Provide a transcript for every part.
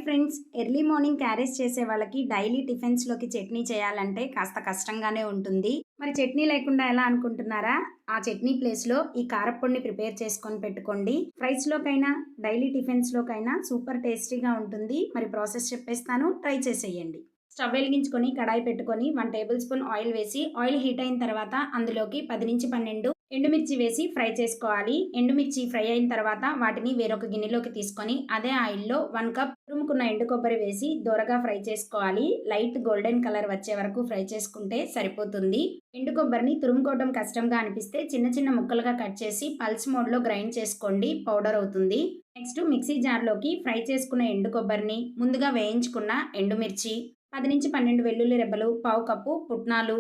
Friends, early morning carriage చేసే వాళ్ళకి daily టిఫిన్స్‌లోకి chutney చేయాలంటే కాస్త కష్టంగానే ఉంటుంది. మరి చట్నీ లేకుండా ఎలా అనుకుంటున్నారా? ఆ చట్నీ ప్లేస్‌లో ఈ కారప్పొడిని ప్రిపేర్ చేసుకొని పెట్టుకోండి. ఫ్రైస్‌లోకైనా, డైలీ టిఫిన్స్‌లోకైనా సూపర్ టేస్టీగా ఉంటుంది. మరి ప్రాసెస్ చెప్పేస్తాను. ట్రై చేసేయండి. స్టవ్ వెలిగించుకొని కడాయి పెట్టుకొని 1 టేబుల్ స్పూన్ ఆయిల్ వేసి ఆయిల్ హీట్ అయిన తర్వాత అందులోకి 10-12 ఎండుమిర్చి వేసి ఫ్రై చేసుకోవాలి. ఎండుమిర్చి ఫ్రై అయిన తర్వాత వాటిని వేరొక గిన్నెలోకి తీసుకొని అదే ఆయిల్‌లో 1 కప్ తురుముకున్న ఎండు కొబ్బరి వేసి దోరగా ఫ్రై చేసుకోవాలి. లైట్ గోల్డెన్ కలర్ వచ్చే వరకు ఫ్రై చేసుకుంటే సరిపోతుంది. ఎండు కొబ్బరిని తురుముకోవడం కష్టంగా అనిపిస్తే చిన్న చిన్న ముక్కలుగా కట్ చేసి పల్స్ మోడ్‌లో గ్రైండ్ చేసుకోండి. పౌడర్ అవుతుంది. నెక్స్ట్ మిక్సీ జార్‌లోకి ఫ్రై చేసుకున్న ఎండు కొబ్బరిని, ముందుగా వేయించుకున్న ఎండుమిర్చి, 10-12 వెల్లుల్లి రెబ్బలు, పావు కప్పు పుట్నాలు,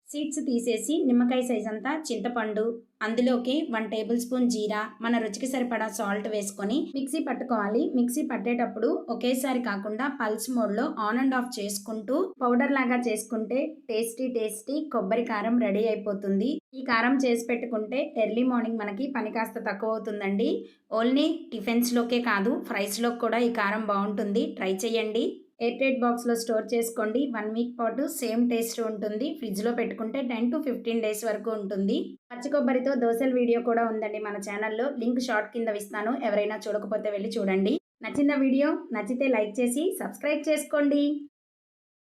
సీడ్స్ తీసేసి నిమ్మకాయ సైజ్ అంతా చింతపండు, అందులోకి 1 టేబుల్ స్పూన్ జీరా, మన రుచికి సరిపడా సాల్ట్ వేసుకొని మిక్సీ పట్టుకోవాలి. మిక్సీ పట్టేటప్పుడు ఒకేసారి కాకుండా పల్స్ మోడ్‌లో ఆన్ అండ్ ఆఫ్ చేసుకుంటూ పౌడర్ లాగా చేసుకుంటే టేస్టీ కొబ్బరి కారం రెడీ అయిపోతుంది. ఈ కారం చేసి పెట్టుకుంటే ఎర్లీ మార్నింగ్ మనకి పని కాస్త తక్కువ అవుతుందండి. ఓన్లీ టిఫిన్స్‌లోకే కాదు, ఫ్రైస్‌లోకి కూడా ఈ కారం బావుంటుంది. ట్రై చేయండి. ఎయిర్ టైట్ బాక్స్‌లో స్టోర్ చేసుకోండి. 1 వీక్ పాటు సేమ్ టేస్ట్ ఉంటుంది. ఫ్రిడ్జ్‌లో పెట్టుకుంటే 10-15 డేస్ వరకు ఉంటుంది. పచ్చి కొబ్బరితో దోసల వీడియో కూడా ఉందండి మన ఛానల్‌లో. లింక్ షార్ట్ కింద ఇస్తాను. ఎవరైనా చూడకపోతే వెళ్లి చూడండి. నచ్చిందా వీడియో? నచ్చితే లైక్ చేసి సబ్స్క్రైబ్ చేసుకోండి.